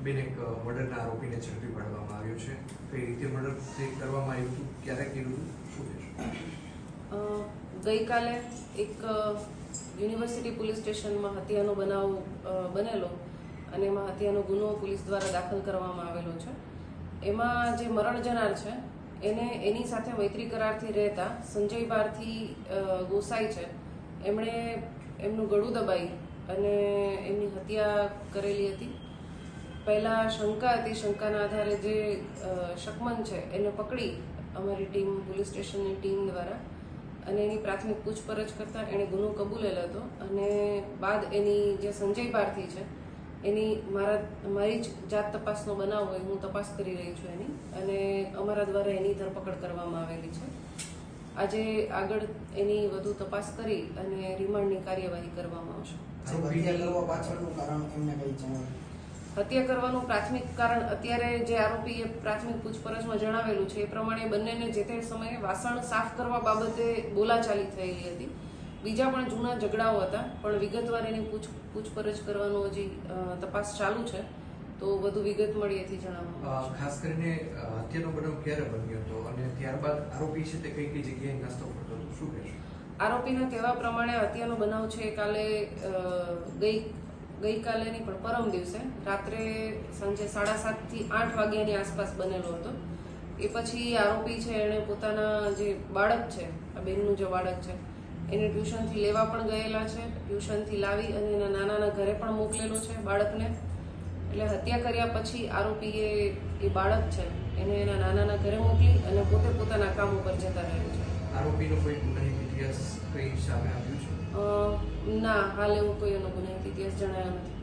બેન એક મર્ડરના આરોપીને ઝડપી પાડવામાં આવ્યો છે. કઈ રીતે મર્ડર કરવામાં આવ્યું હતું, ક્યારે કર્યું હતું, શું કહેશો? ગઈકાલે એક યુનિવર્સિટી પોલીસ સ્ટેશનમાં હત્યાનો બનાવ બનેલો અને એમાં હત્યાનો ગુનો પોલીસ દ્વારા દાખલ કરવામાં આવેલો છે. એમાં જે મરણ જનાર છે એને એની સાથે મૈત્રી કરારથી રહેતા સંજય ભારથી ગોસાઈ છે, એમણે એમનું ગળું દબાઈ અને એમની હત્યા કરેલી હતી. પહેલાં શંકા હતી, શંકાના આધારે જે શકમન છે એને પકડી અમારી ટીમ, પોલીસ સ્ટેશનની ટીમ દ્વારા, અને એની પ્રાથમિક પૂછપરછ કરતાં એણે ગુનો કબૂલેલ હતો. અને બાદ એની જે સંજય ભારથી છે એની મારી જ જાત તપાસનો બનાવ હોય, હું તપાસ કરી રહી છું એની, અને અમારા દ્વારા એની ધરપકડ કરવામાં આવેલી છે. આજે આગળ એની વધુ તપાસ કરી અને રિમાન્ડની કાર્યવાહી કરવામાં આવશે. હત્યા કરવાનું પ્રાથમિક કારણ અત્યારે જે આરોપીએ પ્રાથમિક પૂછપરછમાં જણાવેલું છે એ પ્રમાણે બંનેને જે તે સમયે વાસણ સાફ કરવા બાબતે બોલાચાલી થયેલી હતી. બીજા પણ જૂના ઝઘડાઓ હતા, પણ વિગતવાર એની પૂછપરછ કરવાનું હજી તપાસ ચાલુ છે, તો વધુ વિગત મળી એથી જણાવવામાં. ખાસ કરીને હત્યાનો બનાવ ક્યારે બન્યો હતો અને ત્યારબાદ આરોપી છે તે કઈ કઈ જગ્યાએ નાસ્તો કરતો હતો, શું કહેશો? આરોપીના કહેવા પ્રમાણે હત્યાનો બનાવ છે કાલે ગઈકાલે નહીં પણ પરમ દિવસે રાત્રે સાંજે 7:30 થી 8 વાગ્યાની આસપાસ બનેલો હતો. એ પછી આરોપી છે એણે પોતાના જે બાળક છે, આ બેનનું જે બાળક છે એને ટ્યુશનથી લેવા પણ ગયેલા છે. ટ્યુશનથી લાવી અને એના નાનાના ઘરે પણ મોકલેલો છે બાળકને. એટલે હત્યા કર્યા પછી આરોપીએ એ બાળક છે એને એના નાનાના ઘરે મોકલી અને પોતે પોતાના કામ ઉપર જતા રહ્યો છે. આરોપીનો કોઈ ગુનાહિત ઇતિહાસ કઈ સામે આવ્યું છે? ના, હાલ એવું કોઈ એનો ગુનાહિત ઇતિહાસ જણાયો નથી.